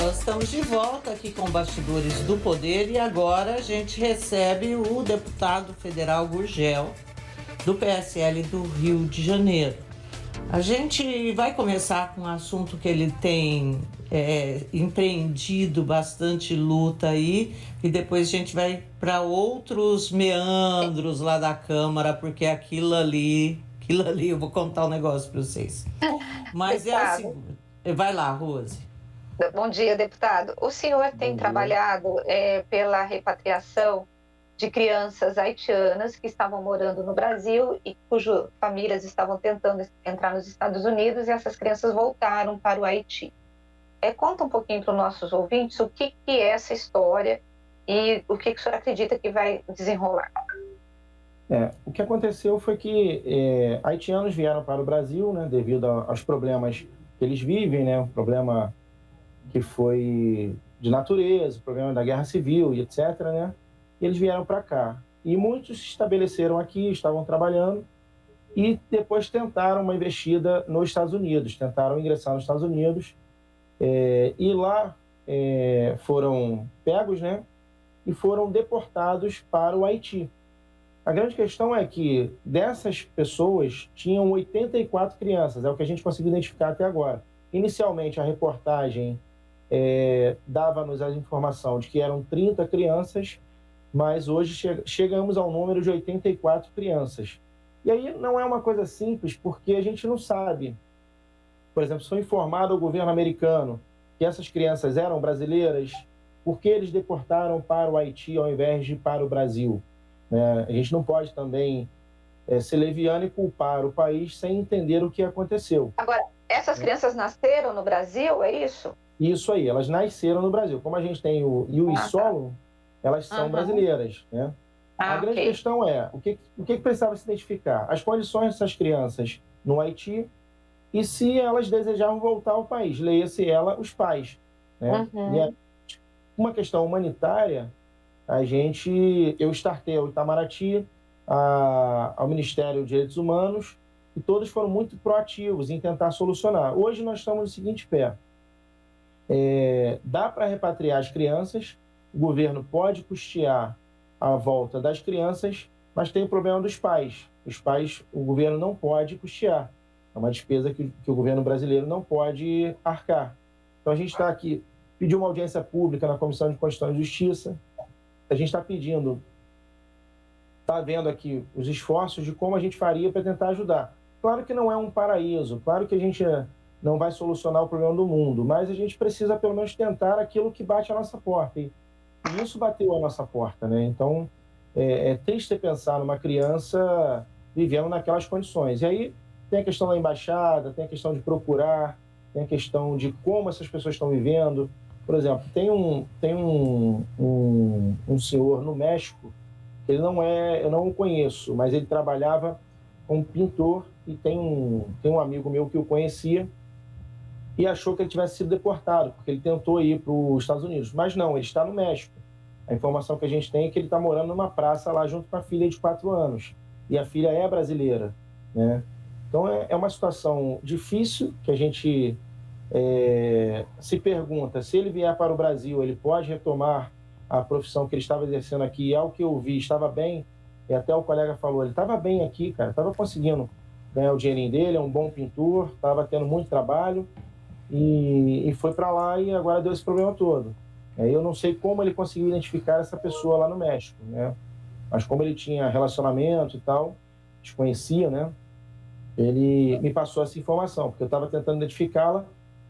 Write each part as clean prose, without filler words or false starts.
nós estamos de volta aqui com Bastidores do Poder e agora a gente recebe o deputado federal Gurgel, do PSL do Rio de Janeiro. A gente vai começar com um assunto que ele tem empreendido bastante luta aí e depois a gente vai para outros meandros lá da Câmara, porque aquilo ali, eu vou contar um negócio para vocês. Mas Deputado. é assim, vai lá, Rose. Bom dia, deputado. O senhor tem trabalhado pela repatriação de crianças haitianas que estavam morando no Brasil e cujas famílias estavam tentando entrar nos Estados Unidos e essas crianças voltaram para o Haiti. Conta um pouquinho para os nossos ouvintes o que é essa história e o que o senhor acredita que vai desenrolar. O que aconteceu foi que haitianos vieram para o Brasil, né, devido aos problemas que eles vivem, né, o problema que foi de natureza, o problema da guerra civil e etc., né, e eles vieram para cá. E muitos se estabeleceram aqui, estavam trabalhando e depois tentaram uma investida nos Estados Unidos, tentaram ingressar nos Estados Unidos e lá foram pegos, né, e foram deportados para o Haiti. A grande questão é que dessas pessoas tinham 84 crianças, é o que a gente conseguiu identificar até agora. Inicialmente, a reportagem dava-nos a informação de que eram 30 crianças, mas hoje chegamos ao número de 84 crianças. E aí não é uma coisa simples, porque a gente não sabe. Por exemplo, se foi informado ao governo americano que essas crianças eram brasileiras, por que eles deportaram para o Haiti ao invés de ir para o Brasil? A gente não pode também ser leviano e culpar o país sem entender o que aconteceu. Agora, essas crianças nasceram no Brasil, é isso? Isso aí, elas nasceram no Brasil. Como a gente tem o Ius Solo, elas são brasileiras, né? A grande questão é, o que precisava se identificar? As condições dessas crianças no Haiti e se elas desejavam voltar ao país, leia-se ela, os pais, né? E uma questão humanitária, eu startei ao Itamaraty, ao Ministério dos Direitos Humanos, e todos foram muito proativos em tentar solucionar. Hoje nós estamos no seguinte pé. Dá para repatriar as crianças, o governo pode custear a volta das crianças, mas tem o problema dos pais. Os pais, o governo não pode custear. É uma despesa que o governo brasileiro não pode arcar. Então a gente está aqui, pediu uma audiência pública na Comissão de Constituição e Justiça. A gente está pedindo, está vendo aqui os esforços de como a gente faria para tentar ajudar. Claro que não é um paraíso, claro que a gente não vai solucionar o problema do mundo, mas a gente precisa pelo menos tentar aquilo que bate à nossa porta. E isso bateu à nossa porta, né? Então, é triste pensar numa criança vivendo naquelas condições. E aí tem a questão da embaixada, tem a questão de procurar, tem a questão de como essas pessoas estão vivendo. Por exemplo, tem um senhor no México, eu não o conheço, mas ele trabalhava como pintor e tem um amigo meu que o conhecia e achou que ele tivesse sido deportado, porque ele tentou ir para os Estados Unidos. Mas não, ele está no México. A informação que a gente tem é que ele está morando numa praça lá junto com a filha de 4 anos. E a filha é brasileira, né? Então é uma situação difícil que a gente se pergunta se ele vier para o Brasil, ele pode retomar a profissão que ele estava exercendo aqui. E ao que eu vi, estava bem, e até o colega falou, ele estava bem aqui, cara, estava conseguindo ganhar o dinheirinho dele, é um bom pintor, estava tendo muito trabalho, e foi para lá e agora deu esse problema todo. Eu não sei como ele conseguiu identificar essa pessoa lá no México, né? Mas como ele tinha relacionamento e tal, desconhecia, né? Ele me passou essa informação, porque eu estava tentando identificá-la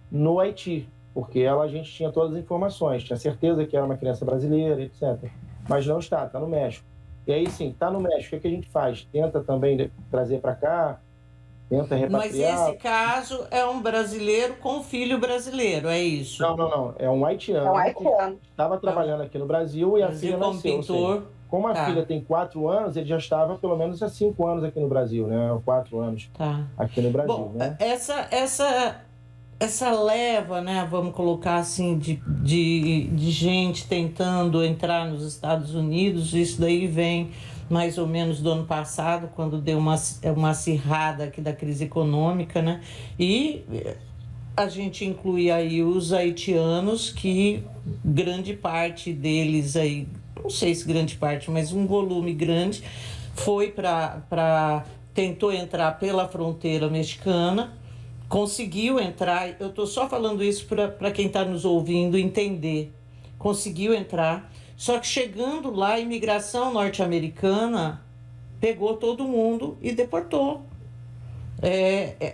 no Haiti, porque a gente tinha todas as informações, tinha certeza que era uma criança brasileira, etc. Mas não está no México. E aí, sim, está no México, o que a gente faz? Tenta também trazer para cá, tenta repatriar. Mas esse caso é um brasileiro com filho brasileiro, é isso? Não. É um haitiano. Que estava trabalhando aqui no Brasil e a filha como nasceu. pintor. Como a filha tem 4 anos, ele já estava pelo menos há 5 anos aqui no Brasil, né? 4 anos aqui no Brasil. Bom, né? Essa leva, né, vamos colocar assim, de gente tentando entrar nos Estados Unidos, isso daí vem mais ou menos do ano passado, quando deu uma acirrada aqui da crise econômica, né? E a gente inclui aí os haitianos, que grande parte deles aí, não sei se grande parte, mas um volume grande, foi tentou entrar pela fronteira mexicana, conseguiu entrar. Eu estou só falando isso para quem está nos ouvindo entender. Conseguiu entrar, só que chegando lá, a imigração norte-americana pegou todo mundo e deportou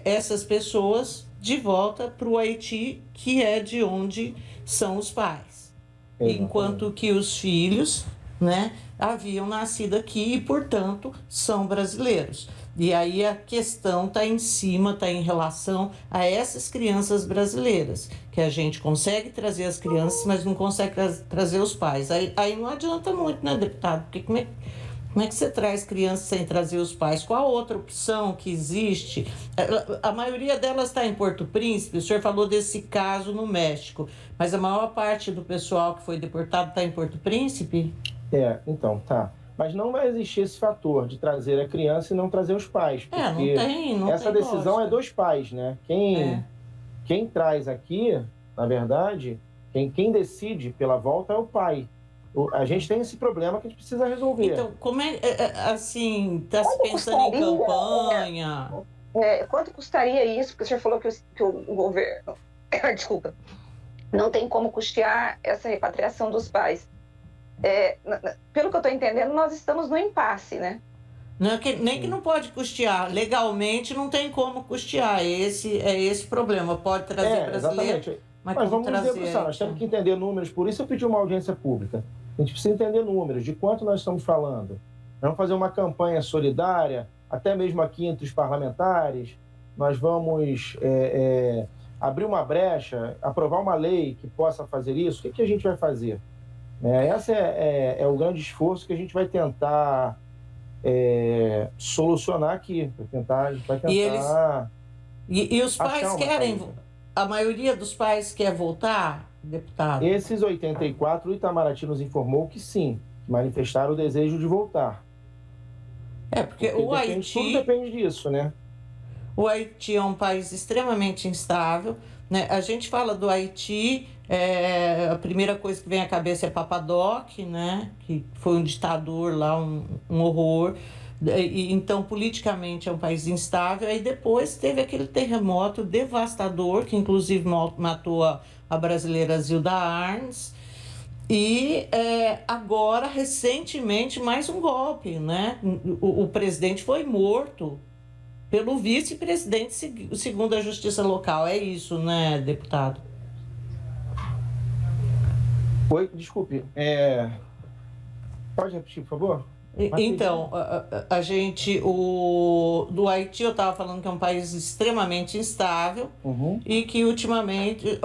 essas pessoas de volta para o Haiti, que é de onde são os pais. Exatamente. Enquanto que os filhos, né, haviam nascido aqui e, portanto, são brasileiros. E aí a questão está em cima, está em relação a essas crianças brasileiras, que a gente consegue trazer as crianças, mas não consegue trazer os pais. Aí não adianta muito, né, deputado? Porque como é que você traz crianças sem trazer os pais? Qual outra opção que existe? A maioria delas está em Porto Príncipe. O senhor falou desse caso no México, mas a maior parte do pessoal que foi deportado está em Porto Príncipe? Então, tá. Mas não vai existir esse fator de trazer a criança e não trazer os pais. Porque não essa tem decisão lógica. é dos pais, né? Quem traz aqui, na verdade, quem decide pela volta é o pai. A gente tem esse problema que a gente precisa resolver. Então, como assim, está se pensando em campanha? Quanto custaria isso? Porque o senhor falou que o governo, desculpa, não tem como custear essa repatriação dos pais. Pelo que eu estou entendendo, nós estamos no impasse, né? Não, nem que não pode custear. Legalmente não tem como custear. Esse problema. Pode trazer brasileiro, exatamente. mas vamos debruçar, nós temos que entender números, por isso eu pedi uma audiência pública. A gente precisa entender números, de quanto nós estamos falando. Nós vamos fazer uma campanha solidária, até mesmo aqui entre os parlamentares. Nós vamos abrir uma brecha, aprovar uma lei que possa fazer isso. O que a gente vai fazer? Esse é o grande esforço que a gente vai tentar solucionar aqui. A gente vai tentar... E os pais querem... A maioria dos pais quer voltar, deputado? Esses 84, o Itamaraty nos informou que sim, que manifestaram o desejo de voltar. Porque o Haiti... Tudo depende disso, né? O Haiti é um país extremamente instável, né? A gente fala do Haiti, a primeira coisa que vem à cabeça é Papadoc, né? Que foi um ditador lá, um horror. Então, politicamente, é um país instável. Aí depois teve aquele terremoto devastador, que inclusive matou a brasileira Zilda Arnes. E agora, recentemente, mais um golpe, né? O presidente foi morto pelo vice-presidente, segundo a Justiça Local. É isso, né, deputado? Oi, desculpe. Pode repetir, por favor? Então, do Haiti, eu estava falando que é um país extremamente instável, e que ultimamente,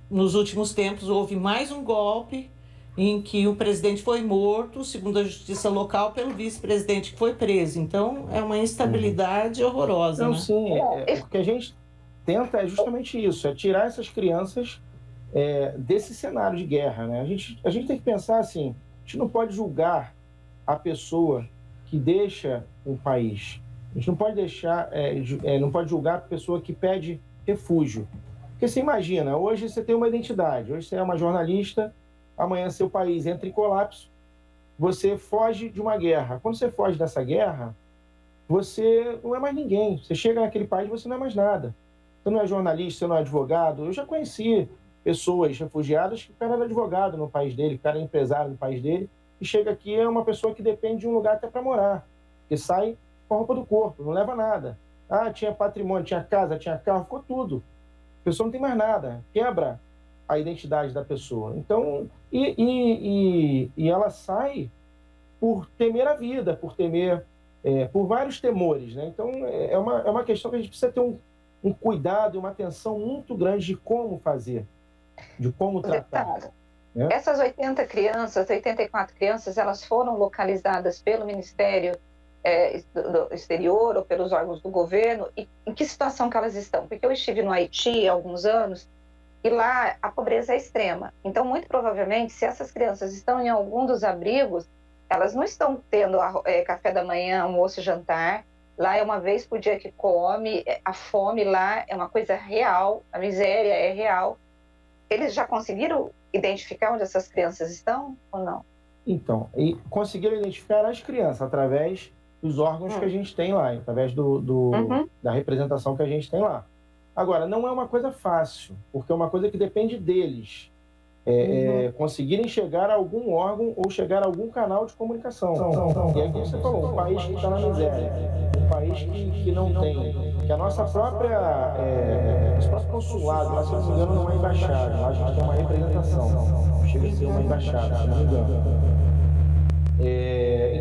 nos últimos tempos, houve mais um golpe em que o presidente foi morto, segundo a justiça local, pelo vice-presidente que foi preso. Então, é uma instabilidade horrorosa, né? Sim, o que a gente tenta é justamente isso, é tirar essas crianças desse cenário de guerra, né? A gente tem que pensar assim, a gente não pode julgar a pessoa que deixa o país. A gente não pode não pode julgar a pessoa que pede refúgio. Porque você imagina, hoje você tem uma identidade, hoje você é uma jornalista, amanhã seu país entra em colapso, você foge de uma guerra. Quando você foge dessa guerra, você não é mais ninguém. Você chega naquele país, você não é mais nada. Você não é jornalista, você não é advogado. Eu já conheci pessoas refugiadas que o cara era advogado no país dele, o cara era empresário no país dele, e chega aqui é uma pessoa que depende de um lugar até para morar, que sai com a roupa do corpo, não leva nada. Tinha patrimônio, tinha casa, tinha carro, ficou tudo. A pessoa não tem mais nada, quebra a identidade da pessoa. Então, e ela sai por temer a vida, por temer, por vários temores, né? Então, é uma questão que a gente precisa ter um cuidado e uma atenção muito grande de como fazer, de como tratar. Essas 84 crianças, elas foram localizadas pelo Ministério do Exterior ou pelos órgãos do governo? E em que situação que elas estão? Porque eu estive no Haiti há alguns anos e lá a pobreza é extrema. Então, muito provavelmente, se essas crianças estão em algum dos abrigos, elas não estão tendo café da manhã, almoço e jantar, Lá é uma vez por dia que come, a fome lá é uma coisa real, a miséria é real. Eles já conseguiram identificar onde essas crianças estão ou não? Então, e conseguiram identificar as crianças através dos órgãos que a gente tem lá, através da representação que a gente tem lá. Agora, não é uma coisa fácil, porque é uma coisa que depende deles. Conseguirem chegar a algum órgão ou chegar a algum canal de comunicação. E aí, como você falou, um país que está na miséria, um país que não tem, que a nossa própria, nosso próprio consulado, lá, se eu não me engano, não é embaixada, lá a gente tem uma representação, não chega a ser uma embaixada, se eu não me engano.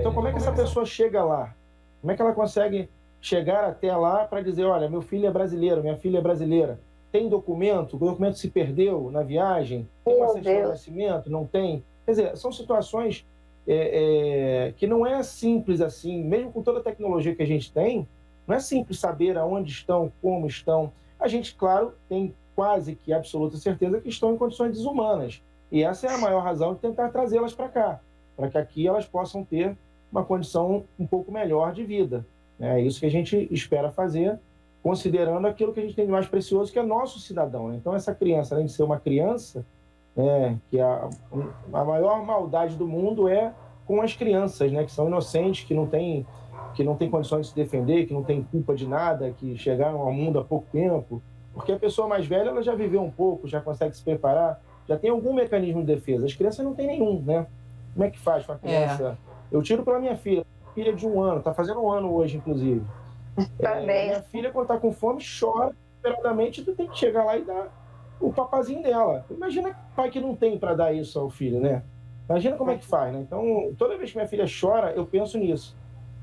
Então, como é que essa pessoa chega lá? Como é que ela consegue chegar até lá para dizer, olha, meu filho é brasileiro, minha filha é brasileira? Tem documento? O documento se perdeu na viagem? Tem uma certidão de nascimento? Não tem? Quer dizer, são situações que não é simples assim, mesmo com toda a tecnologia que a gente tem, não é simples saber aonde estão, como estão. A gente, claro, tem quase que absoluta certeza que estão em condições desumanas. E essa é a maior razão de tentar trazê-las para cá, para que aqui elas possam ter uma condição um pouco melhor de vida. É isso que a gente espera fazer, considerando aquilo que a gente tem de mais precioso, que é nosso cidadão. Então, essa criança, além de ser uma criança, que a maior maldade do mundo é com as crianças, né, que são inocentes, que não têm condições de se defender, que não têm culpa de nada, que chegaram ao mundo há pouco tempo. Porque a pessoa mais velha, ela já viveu um pouco, já consegue se preparar, já tem algum mecanismo de defesa. As crianças não têm nenhum, né? Como é que faz com a criança? Eu tiro pela minha filha de 1 ano, está fazendo 1 ano hoje, inclusive. Minha filha, quando está com fome, chora desesperadamente, tu tem que chegar lá e dar o papazinho dela. Imagina o pai que não tem para dar isso ao filho, né? Imagina como é que faz, né? Então, toda vez que minha filha chora, eu penso nisso.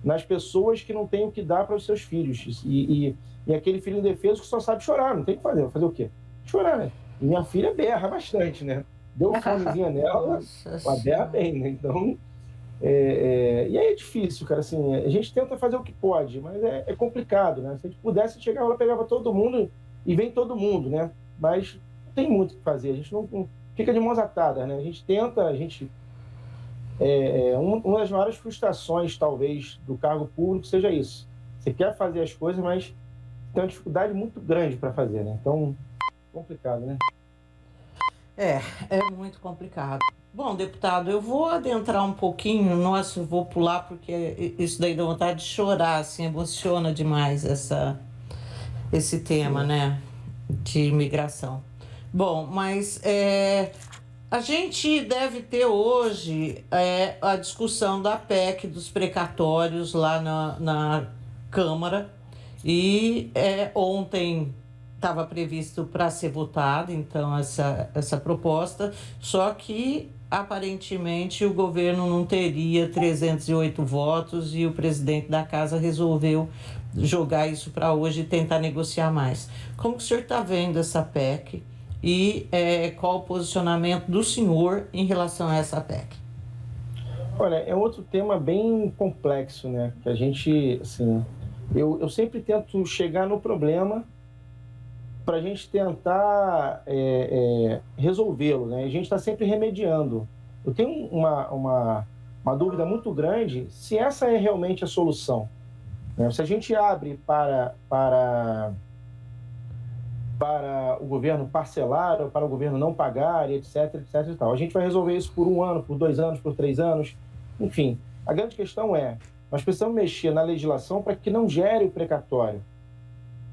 Nas pessoas que não têm o que dar para os seus filhos. E aquele filho indefeso que só sabe chorar, não tem o que fazer. Vai fazer o quê? Chorar, né? E minha filha berra bastante, né? Deu fomezinha nela, ela berra bem, né? Então, e aí é difícil, cara, assim, a gente tenta fazer o que pode, mas é complicado, né? Se a gente pudesse, chegava lá, pegava todo mundo e vem todo mundo, né? Mas não tem muito o que fazer, a gente não fica de mãos atadas, né? A gente tenta, uma das maiores frustrações, talvez, do cargo público seja isso. Você quer fazer as coisas, mas tem uma dificuldade muito grande para fazer, né? Então, complicado, né? É muito complicado. Bom, deputado, eu vou adentrar um pouquinho, nossa, eu vou pular porque isso daí dá vontade de chorar, assim, emociona demais esse tema, né, de imigração. Bom, mas a gente deve ter hoje a discussão da PEC dos precatórios lá na Câmara e ontem estava previsto para ser votada, então, essa proposta, só que aparentemente o governo não teria 308 votos e o presidente da casa resolveu jogar isso para hoje e tentar negociar mais. Como que o senhor está vendo essa PEC e qual o posicionamento do senhor em relação a essa PEC? Olha, é outro tema bem complexo, né? Que a gente, assim, eu sempre tento chegar no problema para a gente tentar resolvê-lo, né? A gente está sempre remediando. Eu tenho uma dúvida muito grande se essa é realmente a solução, né? Se a gente abre para o governo parcelar ou para o governo não pagar, etc, etc e tal. A gente vai resolver isso por 1 ano, por 2 anos, por 3 anos, enfim. A grande questão nós precisamos mexer na legislação para que não gere o precatório,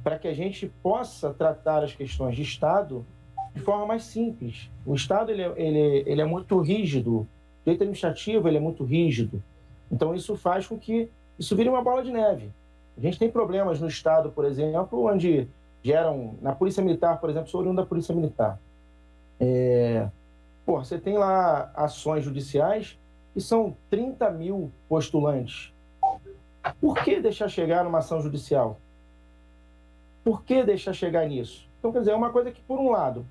para que a gente possa tratar as questões de Estado de forma mais simples. O Estado ele é muito rígido, o direito administrativo ele é muito rígido. Então, isso faz com que isso vire uma bola de neve. A gente tem problemas no Estado, por exemplo, onde geram... Na Polícia Militar, por exemplo, sou oriundo da Polícia Militar. Você tem lá ações judiciais e são 30 mil postulantes. Por que deixar chegar numa ação judicial? Por que deixar chegar nisso? Então, quer dizer, é uma coisa que, por um lado,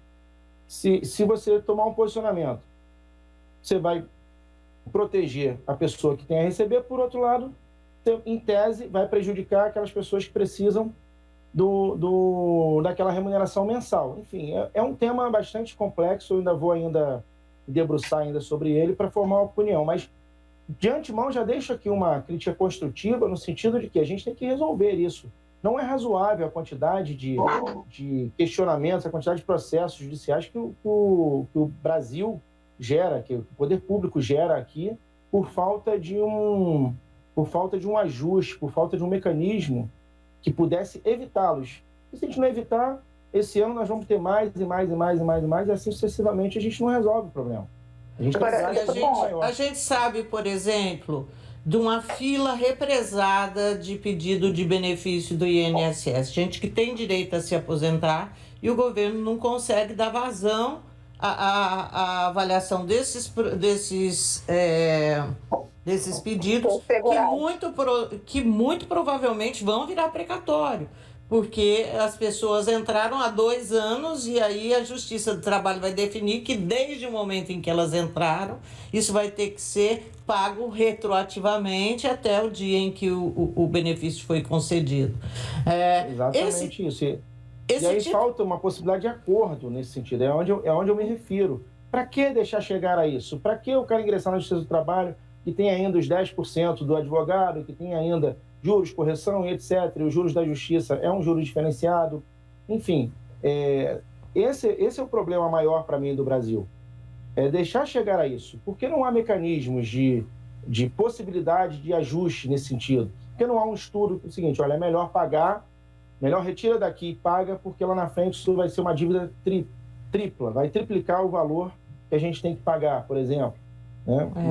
se você tomar um posicionamento, você vai proteger a pessoa que tem a receber, por outro lado, em tese, vai prejudicar aquelas pessoas que precisam daquela remuneração mensal. Enfim, é um tema bastante complexo, eu ainda vou debruçar sobre ele para formar uma opinião, mas de antemão, já deixo aqui uma crítica construtiva no sentido de que a gente tem que resolver isso. Não é razoável a quantidade de questionamentos, a quantidade de processos judiciais que o Brasil gera, que o poder público gera aqui, por falta de um ajuste, por falta de um mecanismo que pudesse evitá-los. E se a gente não evitar, esse ano nós vamos ter mais e mais e mais e mais e mais, e assim sucessivamente a gente não resolve o problema. A gente sabe, por exemplo, de uma fila represada de pedido de benefício do INSS. Gente que tem direito a se aposentar e o governo não consegue dar vazão à avaliação desses pedidos que muito provavelmente vão virar precatório. Porque as pessoas entraram há 2 anos e aí a Justiça do Trabalho vai definir que desde o momento em que elas entraram, isso vai ter que ser pago retroativamente até o dia em que o benefício foi concedido. Exatamente isso. E aí falta uma possibilidade de acordo nesse sentido, é onde eu me refiro. Para que deixar chegar a isso? Para que eu quero ingressar na Justiça do Trabalho que tem ainda os 10% do advogado, que tem ainda juros, correção e etc. E os juros da justiça é um juro diferenciado. Enfim, esse é o problema maior para mim do Brasil. É deixar chegar a isso. Por que não há mecanismos de possibilidade de ajuste nesse sentido? Por que não há um estudo que é o seguinte, olha, é melhor pagar, melhor retira daqui e paga, porque lá na frente isso vai ser uma dívida tripla, vai triplicar o valor que a gente tem que pagar, por exemplo.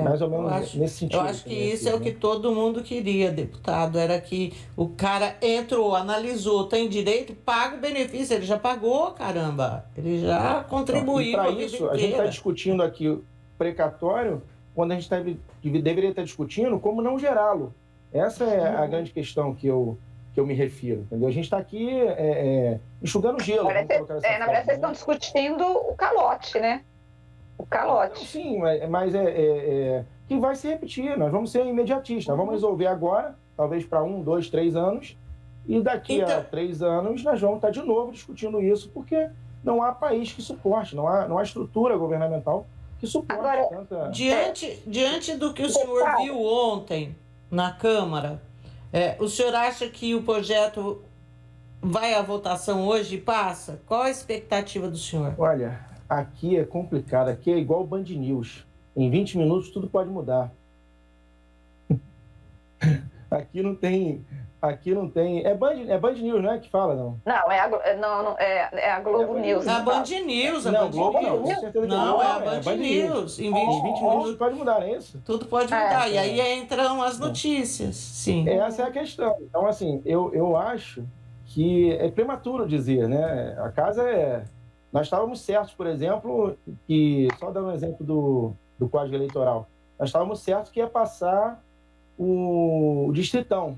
Mais ou menos nesse sentido. Eu acho que isso é o que todo mundo queria, deputado, era que o cara entrou, analisou, tem direito, paga o benefício, ele já pagou, caramba, ele já contribuiu. E para isso, a gente está discutindo aqui o precatório, quando a gente deveria estar discutindo como não gerá-lo. Essa é a grande questão que eu me refiro, entendeu? A gente está aqui enxugando gelo. Na verdade, vocês estão discutindo o calote, né? O calote. Sim, mas que vai se repetir. Nós vamos ser imediatistas. Nós vamos resolver agora, talvez para 1, 2, 3 anos, e daqui a 3 anos nós vamos estar de novo discutindo isso, porque não há país que suporte, não há estrutura governamental que suporte. Agora, diante do que o senhor viu ontem na Câmara, o senhor acha que o projeto vai à votação hoje e passa? Qual a expectativa do senhor? Olha, aqui é complicado, aqui é igual Band News. Em 20 minutos tudo pode mudar. Aqui não tem. É Band News, não é que fala, não? Não, é a Globo News. É a Band News, Não, Globo não. Não, é a Band News. Em 20 minutos pode mudar, não é isso? Tudo pode mudar. E aí entram as notícias. Sim. Essa é a questão. Então, assim, eu acho que é prematuro dizer, né? A casa Nós estávamos certos, por exemplo, que, só dando um exemplo do Código Eleitoral, nós estávamos certos que ia passar o Distritão.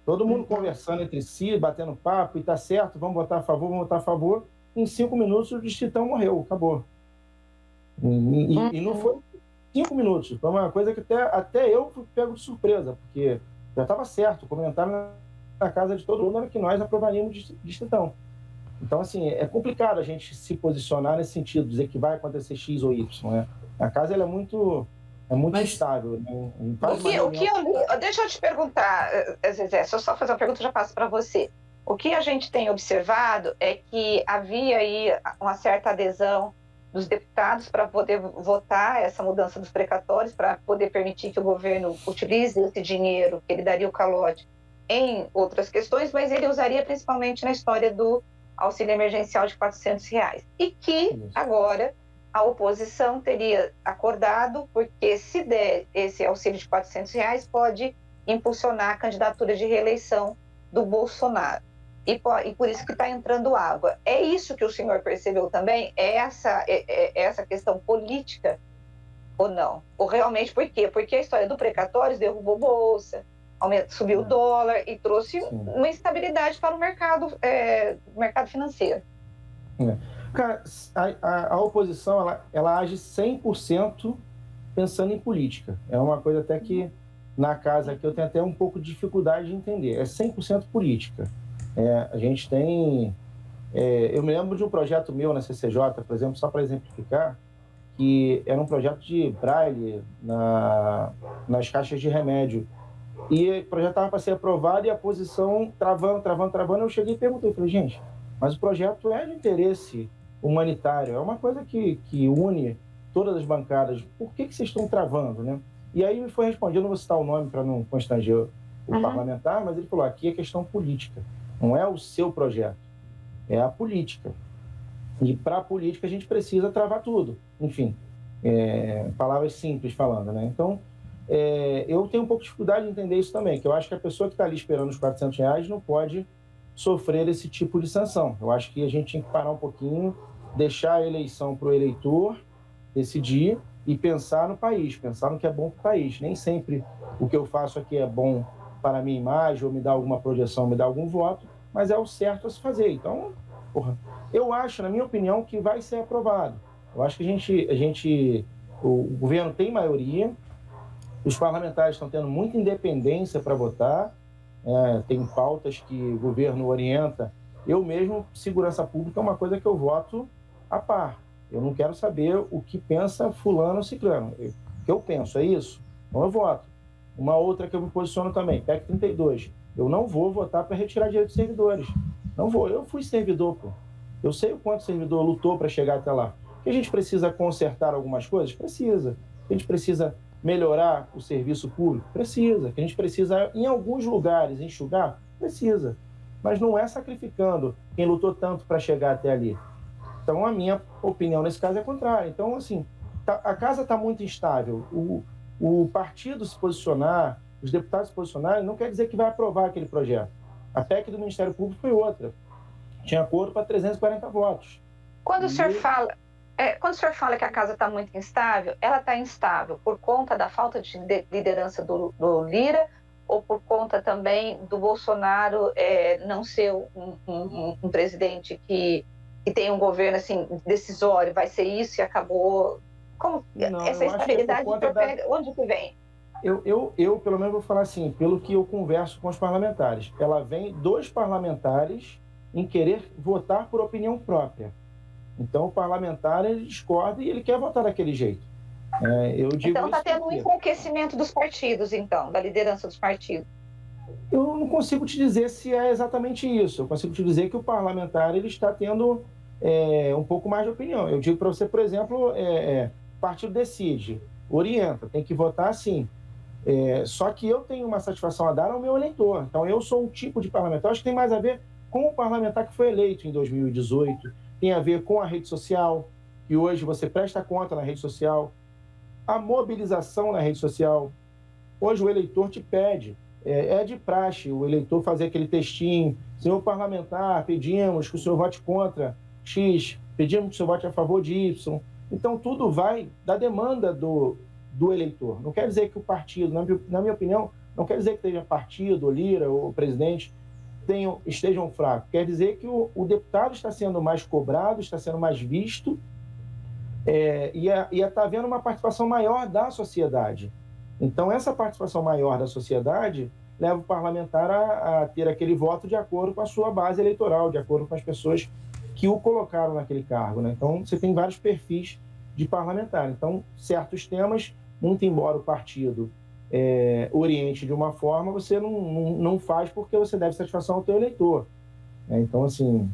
Todo mundo conversando entre si, batendo papo, e tá certo, vamos votar a favor, vamos votar a favor. Em 5 minutos o Distritão morreu, acabou. E não foi 5 minutos, foi uma coisa que até eu fui pego de surpresa, porque já estava certo, o comentário na casa de todo mundo era que nós aprovaríamos o Distritão. Então, assim, é complicado a gente se posicionar nesse sentido, dizer que vai acontecer X ou Y, né? A casa, ela é muito instável. Né? Deixa eu te perguntar, Zezé, se eu só fazer uma pergunta, eu já passo para você. O que a gente tem observado é que havia aí uma certa adesão dos deputados para poder votar essa mudança dos precatórios, para poder permitir que o governo utilize esse dinheiro, que ele daria o calote, em outras questões, mas ele usaria principalmente na história do auxílio emergencial de R$400, e que agora a oposição teria acordado, porque se der esse auxílio de R$400, pode impulsionar a candidatura de reeleição do Bolsonaro. E por isso que está entrando água. É isso que o senhor percebeu também? É essa questão política ou não? Ou realmente por quê? Porque a história do precatórios derrubou bolsa, subiu o dólar e trouxe uma instabilidade para o mercado financeiro. Cara, a oposição ela age 100% pensando em política. É uma coisa até que na casa aqui eu tenho até um pouco de dificuldade de entender. É 100% política. A gente tem... eu me lembro de um projeto meu na CCJ, por exemplo, só para exemplificar, que era um projeto de braille nas caixas de remédio. E o projeto estava para ser aprovado e a posição travando. Eu cheguei e perguntei, falei, gente, mas o projeto é de interesse humanitário, é uma coisa que une todas as bancadas, por que vocês estão travando, né? E aí me foi respondido, não vou citar o nome para não constranger o parlamentar, mas ele falou, aqui é questão política, não é o seu projeto, é a política. E para a política a gente precisa travar tudo. Enfim, palavras simples falando, né? Então, eu tenho um pouco de dificuldade de entender isso também, que eu acho que a pessoa que está ali esperando os R$ 400 não pode sofrer esse tipo de sanção. Eu acho que a gente tinha que parar um pouquinho, deixar a eleição para o eleitor decidir e pensar no país, pensar no que é bom para o país. Nem sempre o que eu faço aqui é bom para a minha imagem, ou me dá alguma projeção, me dá algum voto, mas é o certo a se fazer. Então, eu acho, na minha opinião, que vai ser aprovado. Eu acho que o governo tem maioria, os parlamentares estão tendo muita independência para votar, tem pautas que o governo orienta. Eu mesmo, segurança pública é uma coisa que eu voto a par. Eu não quero saber o que pensa fulano ou ciclano. O que eu penso é isso, então eu voto. Uma outra que eu me posiciono também, PEC 32. Eu não vou votar para retirar direitos dos servidores. Não vou. Eu fui servidor, pô. Eu sei o quanto o servidor lutou para chegar até lá. Que a gente precisa consertar algumas coisas? Precisa. Que a gente precisa melhorar o serviço público? Precisa. Que a gente precisa, em alguns lugares, enxugar? Precisa. Mas não é sacrificando quem lutou tanto para chegar até ali. Então, a minha opinião nesse caso é contrária. Então, assim, a casa está muito instável. O partido se posicionar, os deputados se posicionarem, não quer dizer que vai aprovar aquele projeto. A PEC do Ministério Público foi outra. Tinha acordo para 340 votos. Quando o senhor fala que a casa está muito instável, ela está instável por conta da falta de liderança do Lira ou por conta também do Bolsonaro não ser um presidente que tem um governo assim decisório, vai ser isso e acabou? Como não, essa estabilidade onde que vem? Eu, pelo menos, vou falar assim, pelo que eu converso com os parlamentares. Ela vem dos parlamentares em querer votar por opinião própria. Então, o parlamentar, ele discorda e ele quer votar daquele jeito. Então, está tendo um enfraquecimento dos partidos, então, da liderança dos partidos. Eu não consigo te dizer se é exatamente isso. Eu consigo te dizer que o parlamentar ele está tendo um pouco mais de opinião. Eu digo para você, por exemplo, o partido decide, orienta, tem que votar assim. Só que eu tenho uma satisfação a dar ao meu eleitor. Então, eu sou um tipo de parlamentar. Acho que tem mais a ver com o parlamentar que foi eleito em 2018. Tem a ver com a rede social, que hoje você presta conta na rede social. A mobilização na rede social. Hoje o eleitor te pede. É de praxe o eleitor fazer aquele textinho. Senhor parlamentar, pedimos que o senhor vote contra X, pedimos que o senhor vote a favor de Y. Então, tudo vai da demanda do eleitor. Não quer dizer que o partido, na minha opinião, não quer dizer que esteja partido, ou Lira, ou presidente, estejam fracos. Quer dizer que o deputado está sendo mais cobrado, está sendo mais visto, e está havendo uma participação maior da sociedade. Então, essa participação maior da sociedade leva o parlamentar a ter aquele voto de acordo com a sua base eleitoral, de acordo com as pessoas que o colocaram naquele cargo, né? Então, você tem vários perfis de parlamentar. Então, certos temas, muito embora o partido oriente de uma forma, você não faz porque você deve satisfação ao teu eleitor. Então, assim,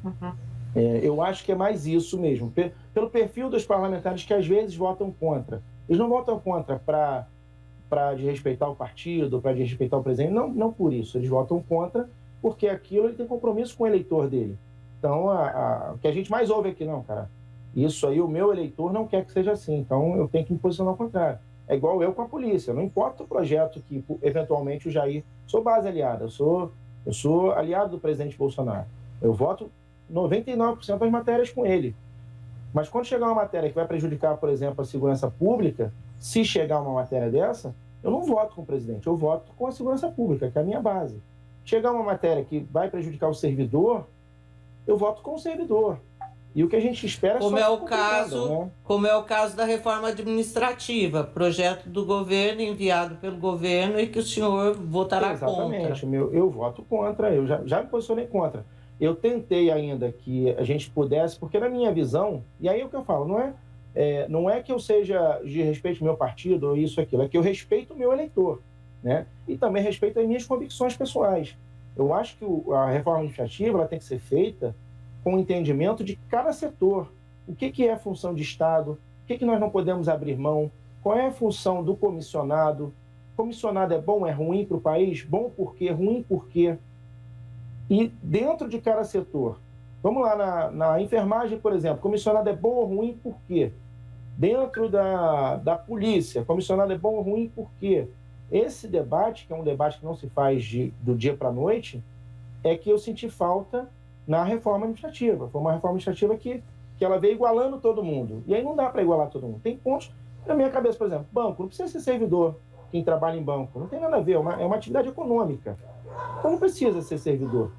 eu acho que é mais isso mesmo. Pelo perfil dos parlamentares que às vezes votam contra. Eles não votam contra para desrespeitar o partido, para desrespeitar o presidente. Não por isso. Eles votam contra porque aquilo ele tem compromisso com o eleitor dele. Então, o que a gente mais ouve aqui, não, cara, isso aí o meu eleitor não quer que seja assim. Então, eu tenho que me posicionar ao contrário. É igual eu com a polícia. Não importa o projeto que, eventualmente, o Jair... Sou base aliada. Eu sou aliado do presidente Bolsonaro. Eu voto 99% das matérias com ele. Mas quando chegar uma matéria que vai prejudicar, por exemplo, a segurança pública, se chegar uma matéria dessa, eu não voto com o presidente, eu voto com a segurança pública, que é a minha base. Chegar uma matéria que vai prejudicar o servidor, eu voto com o servidor. E o que a gente espera como é o caso, né? Como é o caso da reforma administrativa, projeto do governo enviado pelo governo e que o senhor votará Exatamente, contra. Eu voto contra, eu já me posicionei contra. Eu tentei ainda que a gente pudesse, porque na minha visão, e aí é o que eu falo, não é não é que eu seja de respeito ao meu partido ou isso, aquilo, é que eu respeito o meu eleitor, né? E também respeito as minhas convicções pessoais. Eu acho que a reforma administrativa ela tem que ser feita com o entendimento de cada setor. O que é a função de Estado? O que nós não podemos abrir mão? Qual é a função do comissionado? Comissionado é bom, é ruim para o país? Bom por quê? Ruim por quê? E dentro de cada setor, vamos lá, na enfermagem, por exemplo, comissionado é bom ou ruim por quê? Dentro da polícia, comissionado é bom ou ruim por quê? Esse debate, que é um debate que não se faz do dia para a noite, é que eu senti falta na reforma administrativa. Foi uma reforma administrativa que ela veio igualando todo mundo. E aí não dá para igualar todo mundo. Tem pontos, na minha cabeça, por exemplo, banco, não precisa ser servidor quem trabalha em banco. Não tem nada a ver, é uma atividade econômica. Então não precisa ser servidor.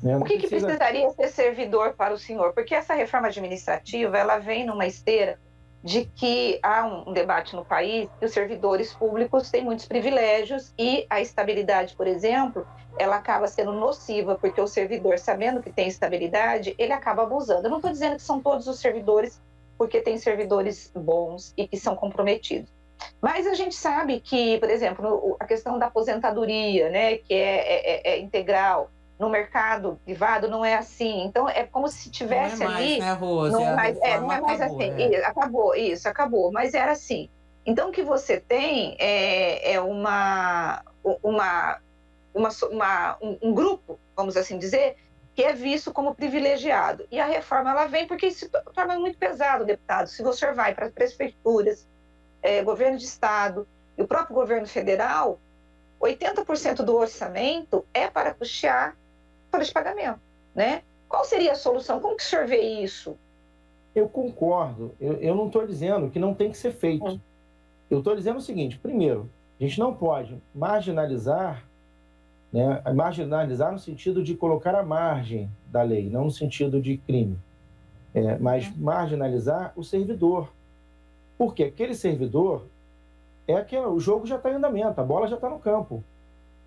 Né? O que precisaria ser servidor para o senhor? Porque essa reforma administrativa, ela vem numa esteira de que há um debate no país que os servidores públicos têm muitos privilégios e a estabilidade, por exemplo, ela acaba sendo nociva, porque o servidor, sabendo que tem estabilidade, ele acaba abusando. Eu não estou dizendo que são todos os servidores, porque tem servidores bons e que são comprometidos. Mas a gente sabe que, por exemplo, a questão da aposentadoria, né, que é integral, no mercado privado não é assim. Então, é como se tivesse não é mais, ali... Né, Rose? Não é mais acabou, assim. Acabou. Mas era assim. Então, o que você tem é um grupo, vamos assim dizer, que é visto como privilegiado. E a reforma ela vem porque se torna muito pesado, deputado. Se você vai para as prefeituras, governo de estado e o próprio governo federal, 80% do orçamento é para custear folha de pagamento, né? Qual seria a solução? Como que o senhor vê isso? Eu concordo. Eu não estou dizendo que não tem que ser feito. Eu estou dizendo o seguinte: primeiro, a gente não pode marginalizar, né? Marginalizar no sentido de colocar à margem da lei, não no sentido de crime, mas marginalizar o servidor. Porque aquele servidor o jogo já está em andamento, a bola já está no campo.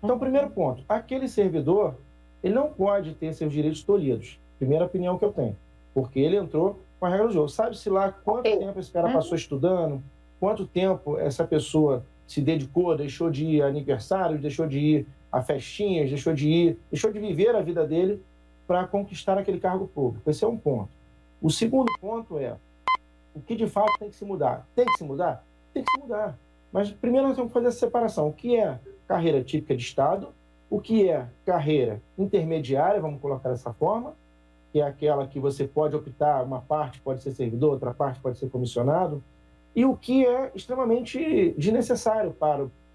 Então, primeiro ponto, aquele servidor, ele não pode ter seus direitos tolhidos. Primeira opinião que eu tenho. Porque ele entrou com a regra do jogo. Sabe-se lá quanto tempo esse cara passou estudando, quanto tempo essa pessoa se dedicou, deixou de ir a aniversários, deixou de ir a festinhas, deixou de viver a vida dele para conquistar aquele cargo público. Esse é um ponto. O segundo ponto é o que de fato tem que se mudar. Tem que se mudar? Tem que se mudar. Mas primeiro nós temos que fazer essa separação. O que é carreira típica de Estado, o que é carreira intermediária, vamos colocar dessa forma, que é aquela que você pode optar, uma parte pode ser servidor, outra parte pode ser comissionado, e o que é extremamente desnecessário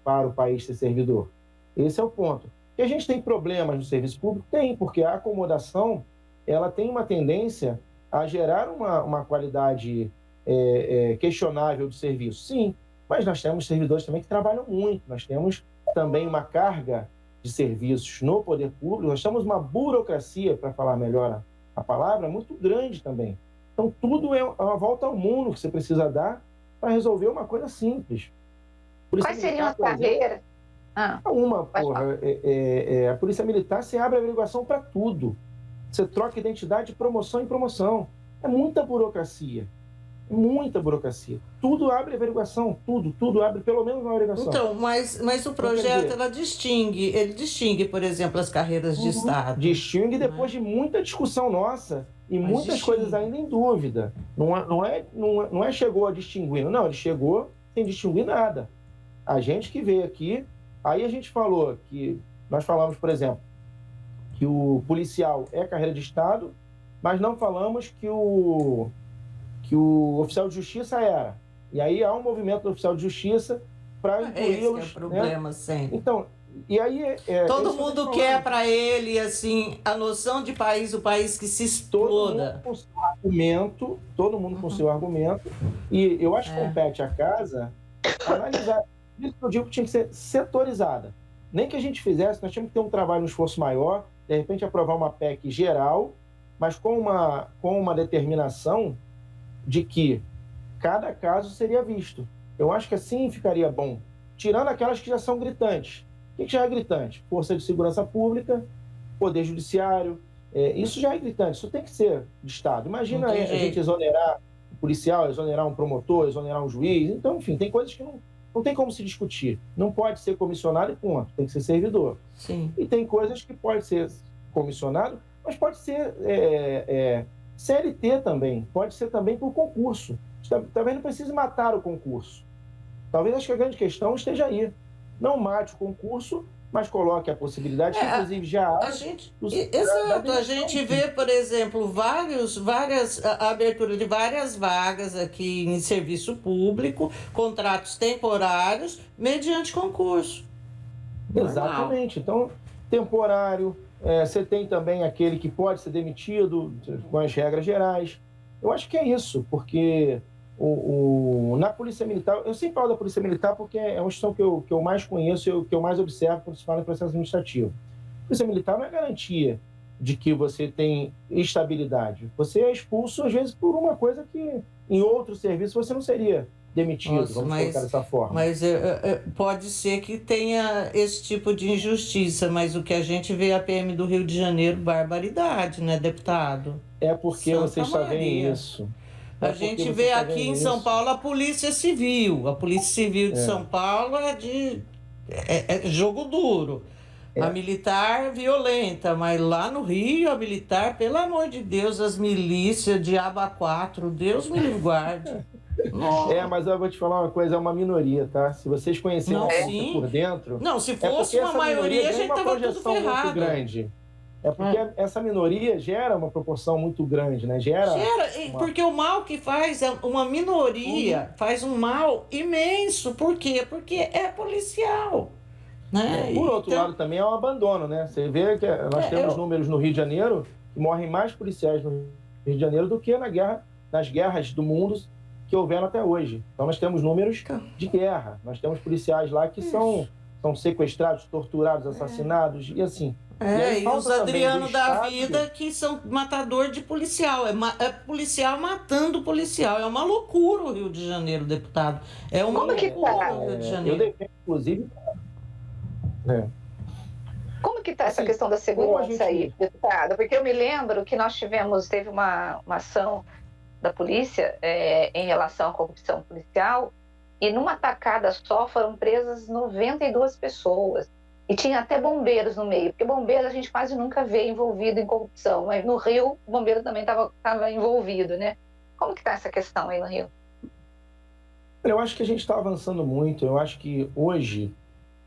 para o país ser servidor. Esse é o ponto. E a gente tem problemas no serviço público? Tem, porque a acomodação ela tem uma tendência a gerar uma qualidade questionável do serviço. Sim, mas nós temos servidores também que trabalham muito, nós temos também uma carga de serviços no poder público, nós temos uma burocracia, para falar melhor a palavra, muito grande também. Então, tudo é uma volta ao mundo que você precisa dar para resolver uma coisa simples. Quais seriam as carreiras? A Polícia Militar, você abre a averiguação para tudo. Você troca identidade de promoção em promoção. É muita burocracia. Muita burocracia. Tudo abre averiguação, tudo abre pelo menos uma averiguação. Então, mas o projeto ele distingue, por exemplo, as carreiras de Estado. Distingue depois de muita discussão nossa e muitas coisas ainda em dúvida. Não é chegou a distinguir, não, ele chegou sem distinguir nada. A gente que veio aqui, aí a gente falou que, nós falamos, por exemplo, que o policial é carreira de Estado, mas não falamos que o oficial de justiça era. E aí há um movimento do oficial de justiça para incluí-los. Esse é o problema, sempre. Então, e aí... todo mundo quer para ele, assim, a noção de país, o país que se exploda. Todo mundo com seu argumento. E eu acho que compete à casa analisar. Isso que eu digo que tinha que ser setorizada. Nem que a gente fizesse, nós tínhamos que ter um trabalho, um esforço maior, de repente aprovar uma PEC geral, mas com uma determinação de que cada caso seria visto. Eu acho que assim ficaria bom, tirando aquelas que já são gritantes. O que já é gritante? Força de segurança pública, poder judiciário, isso já é gritante, isso tem que ser de Estado. Imagina a gente exonerar policial, exonerar um promotor, exonerar um juiz. Então, enfim, tem coisas que não tem como se discutir. Não pode ser comissionado e ponto, tem que ser servidor. Sim. E tem coisas que pode ser comissionado, mas pode ser CLT também, pode ser também por concurso. Talvez não precise matar o concurso. Talvez acho que a grande questão esteja aí. Não mate o concurso, mas coloque a possibilidade, que inclusive já há. Exato, a gente vê, por exemplo, a abertura de várias vagas aqui em serviço público, contratos temporários, mediante concurso. Exatamente. Então, temporário, você tem também aquele que pode ser demitido com as regras gerais. Eu acho que é isso, porque na Polícia Militar, eu sempre falo da Polícia Militar porque é uma instituição que eu mais conheço e que eu mais observo quando se fala em processo administrativo. A Polícia Militar não é garantia de que você tem estabilidade. Você é expulso, às vezes, por uma coisa que em outro serviço você não seria demitido, vamos colocar dessa forma. Mas pode ser que tenha esse tipo de injustiça, mas o que a gente vê a PM do Rio de Janeiro, barbaridade, né, deputado? É porque vocês só veem isso. A gente vê aqui em São Paulo a Polícia Civil. A Polícia Civil de São Paulo é jogo duro. A militar violenta, mas lá no Rio, a militar, pelo amor de Deus, as milícias de aba 4, Deus me livre guarde. Mas eu vou te falar uma coisa, é uma minoria, tá? Se vocês conhecerem a polícia por dentro... Não, se fosse uma maioria, a gente tava tudo ferrado. Muito grande. É porque essa minoria gera uma proporção muito grande, né? Porque o mal que faz, uma minoria faz um mal imenso. Por quê? Porque é policial. Né? Por outro lado, também é um abandono, né? Você vê que nós temos números no Rio de Janeiro que morrem mais policiais no Rio de Janeiro do que nas guerras do mundo que houveram até hoje. Então nós temos números de guerra. Nós temos policiais lá que são sequestrados, torturados, assassinados e assim. E os Adriano da vida que são matador de policial. É policial matando policial. É uma loucura o Rio de Janeiro, deputado. É uma loucura o Rio de Janeiro. Eu defendo, inclusive... Como que está essa questão da segurança aí, deputada? Porque eu me lembro que teve uma ação da polícia em relação à corrupção policial e numa tacada só foram presas 92 pessoas. E tinha até bombeiros no meio, porque bombeiro a gente quase nunca vê envolvido em corrupção, mas no Rio o bombeiro também estava envolvido, né? Como que está essa questão aí no Rio? Eu acho que a gente está avançando muito. Eu acho que hoje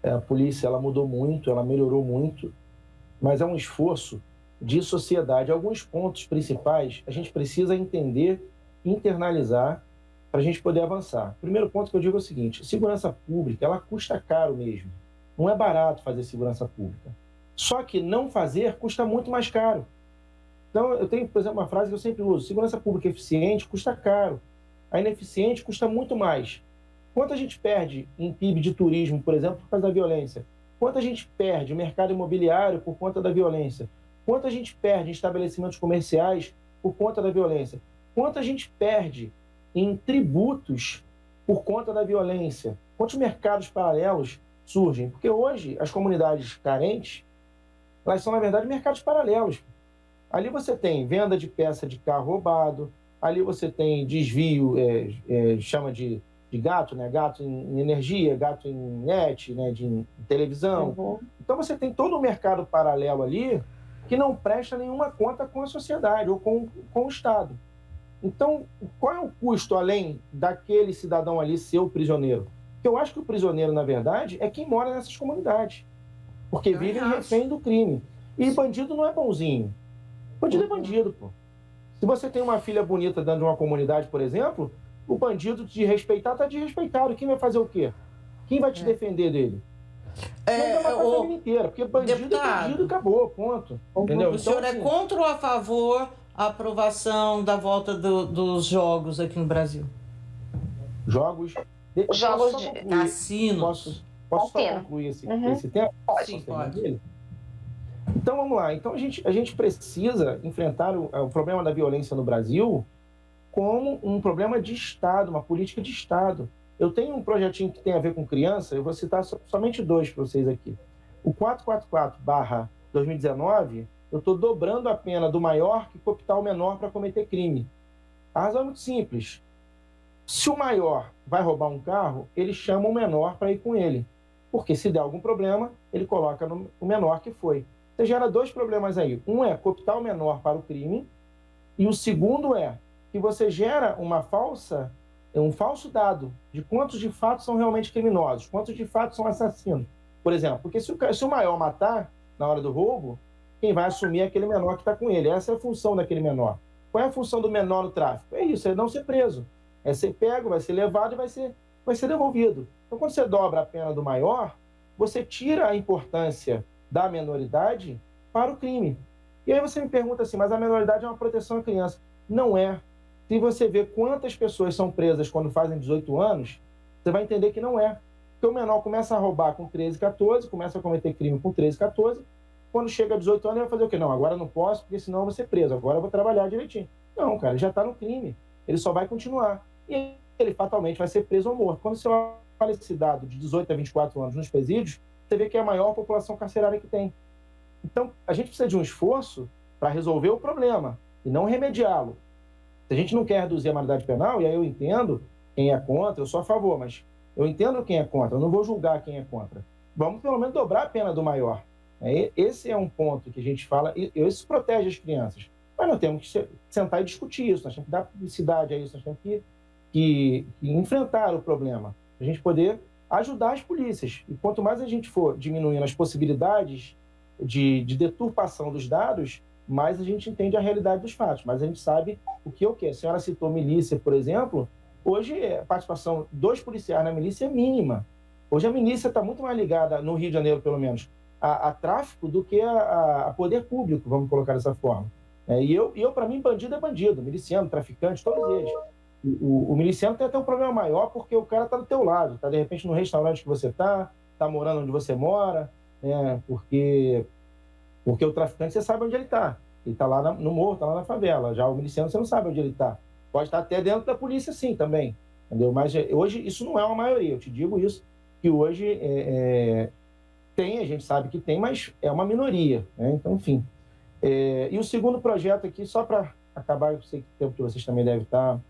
a polícia ela mudou muito, ela melhorou muito, mas é um esforço de sociedade. Alguns pontos principais a gente precisa entender, internalizar, para a gente poder avançar. O primeiro ponto que eu digo é o seguinte: segurança pública ela custa caro mesmo. Não é barato fazer segurança pública. Só que não fazer custa muito mais caro. Então, eu tenho, por exemplo, uma frase que eu sempre uso: segurança pública eficiente custa caro. A ineficiente custa muito mais. Quanto a gente perde em PIB de turismo, por exemplo, por causa da violência? Quanto a gente perde no mercado imobiliário por conta da violência? Quanto a gente perde em estabelecimentos comerciais por conta da violência? Quanto a gente perde em tributos por conta da violência? Quantos mercados paralelos surgem? Porque hoje as comunidades carentes, elas são, na verdade, mercados paralelos. Ali você tem venda de peça de carro roubado, ali você tem desvio, chama de gato, né? Gato em energia, gato em net, né? em televisão. Uhum. Então você tem todo um mercado paralelo ali que não presta nenhuma conta com a sociedade ou com o Estado. Então, qual é o custo além daquele cidadão ali ser o prisioneiro? Porque eu acho que o prisioneiro, na verdade, é quem mora nessas comunidades. Porque vive refém do crime. E bandido não é bonzinho. Bandido é bandido, pô. Se você tem uma filha bonita dentro de uma comunidade, por exemplo, o bandido te respeitar, tá desrespeitado. Quem vai fazer o quê? Quem vai te defender dele? Vai matar a família inteira, porque bandido é bandido e acabou, ponto. Entendeu? O senhor é contra ou a favor a aprovação da volta dos jogos aqui no Brasil? Jogos de cassinos. Posso só concluir esse tema? Sim, pode. Então, vamos lá. Então, a gente precisa enfrentar o problema da violência no Brasil como um problema de Estado, uma política de Estado. Eu tenho um projetinho que tem a ver com criança, eu vou citar somente dois para vocês aqui. O 444/2019, eu estou dobrando a pena do maior que cooptar o menor para cometer crime. A razão é muito simples. Se o maior vai roubar um carro, ele chama o menor para ir com ele. Porque se der algum problema, ele coloca o menor que foi. Você gera dois problemas aí. Um é cooptar o menor para o crime, e o segundo é que você gera um falso dado de quantos de fato são realmente criminosos, quantos de fato são assassinos. Por exemplo, porque se o maior matar na hora do roubo, quem vai assumir é aquele menor que está com ele. Essa é a função daquele menor. Qual é a função do menor no tráfico? É isso, é não ser preso. É ser pego, vai ser levado e vai ser devolvido. Então, quando você dobra a pena do maior, você tira a importância da menoridade para o crime. E aí você me pergunta assim, mas a menoridade é uma proteção à criança. Não é. Se você vê quantas pessoas são presas quando fazem 18 anos, você vai entender que não é. Porque o menor começa a roubar com 13, 14, começa a cometer crime com 13, 14. Quando chega a 18 anos, ele vai fazer o quê? Não, agora eu não posso, porque senão eu vou ser preso. Agora eu vou trabalhar direitinho. Não, cara, ele já está no crime. Ele só vai continuar. E ele fatalmente vai ser preso ou morto. Quando você olha esse dado de 18 a 24 anos nos presídios, você vê que é a maior população carcerária que tem. Então, a gente precisa de um esforço para resolver o problema e não remediá-lo. Se a gente não quer reduzir a maioridade penal, e aí eu entendo quem é contra, eu sou a favor, mas eu entendo quem é contra, eu não vou julgar quem é contra. Vamos pelo menos dobrar a pena do maior. Esse é um ponto que a gente fala, e isso protege as crianças. Mas nós temos que sentar e discutir isso, nós temos que dar publicidade a isso, nós temos que enfrentar o problema, para a gente poder ajudar as polícias. E quanto mais a gente for diminuindo as possibilidades de deturpação dos dados, mais a gente entende a realidade dos fatos, mais a gente sabe o que é o que. A senhora citou milícia, por exemplo. Hoje a participação dos policiais na milícia é mínima. Hoje a milícia está muito mais ligada, no Rio de Janeiro pelo menos, a tráfico do que a poder público, vamos colocar dessa forma. E eu para mim, bandido é bandido, miliciano, traficante, todos eles. O miliciano tem até um problema maior porque o cara está do teu lado, está de repente no restaurante que você está morando onde você mora, né? Porque o traficante você sabe onde ele está. Ele está lá no morro, está lá na favela. Já o miliciano você não sabe onde ele está. Pode estar até dentro da polícia sim também, entendeu? Mas hoje isso não é uma maioria, eu te digo isso, que hoje tem, a gente sabe que tem, mas é uma minoria, né? Então, enfim. E o segundo projeto aqui, só para acabar, eu sei que o tempo que vocês também devem estar,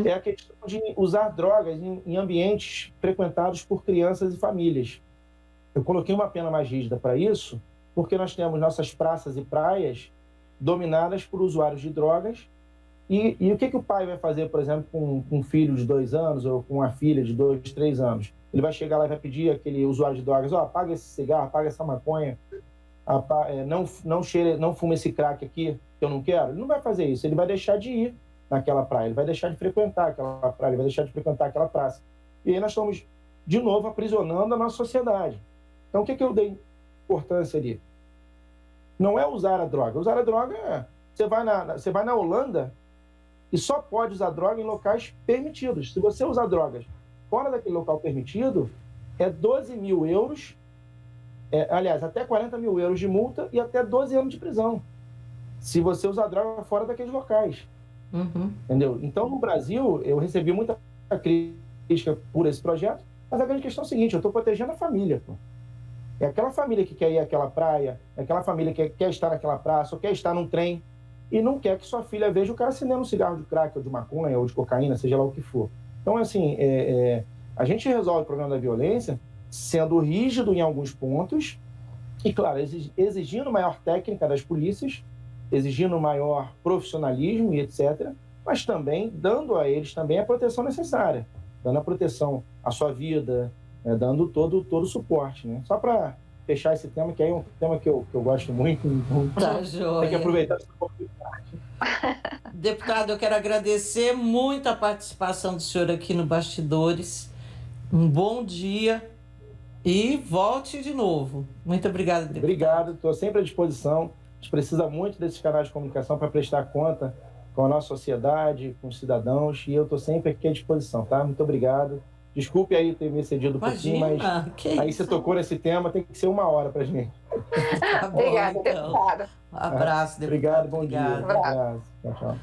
é a questão de usar drogas em ambientes frequentados por crianças e famílias. Eu coloquei uma pena mais rígida para isso, porque nós temos nossas praças e praias dominadas por usuários de drogas. E o que o pai vai fazer, por exemplo, com um filho de 2 anos ou com uma filha de 2, 3 anos? Ele vai chegar lá e vai pedir àquele usuário de drogas, apaga esse cigarro, apaga essa maconha, não fuma esse crack aqui que eu não quero. Ele não vai fazer isso, ele vai deixar de ir naquela praia, ele vai deixar de frequentar aquela praia, ele vai deixar de frequentar aquela praça. E aí nós estamos, de novo, aprisionando a nossa sociedade. Então, o que eu dei importância ali? Não é usar a droga. Usar a droga você vai na Holanda e só pode usar droga em locais permitidos. Se você usar drogas fora daquele local permitido, é 12 mil euros, aliás, até 40 mil euros de multa e até 12 anos de prisão. Se você usar droga fora daqueles locais. Entendeu? Então, no Brasil, eu recebi muita crítica por esse projeto, mas a grande questão é a seguinte, eu estou protegendo a família, pô. É aquela família que quer ir àquela praia, é aquela família que quer estar naquela praça, ou quer estar num trem, e não quer que sua filha veja o cara acendendo um cigarro de crack, ou de maconha, ou de cocaína, seja lá o que for. Então, assim, a gente resolve o problema da violência sendo rígido em alguns pontos, e, claro, exigindo maior técnica das polícias, exigindo maior profissionalismo e etc., mas também dando a eles também a proteção necessária, dando a proteção à sua vida, dando todo o suporte, né? Só para fechar esse tema, que aí é um tema que eu gosto muito, então Tá joia. tem que aproveitar essa oportunidade. Deputado, eu quero agradecer muito a participação do senhor aqui no Bastidores. Um bom dia e volte de novo. Muito obrigada, deputado. Obrigado, estou sempre à disposição. A gente precisa muito desses canais de comunicação para prestar conta com a nossa sociedade, com os cidadãos, e eu estou sempre aqui à disposição, tá? Muito obrigado. Desculpe aí ter me excedido um pouquinho, mas aí você tocou nesse tema, tem que ser 1 hora para gente. Tá bom, Obrigada, então. deputado. Um abraço, deputado. Obrigado, bom dia. Obrigada. Um abraço. Tchau, tchau.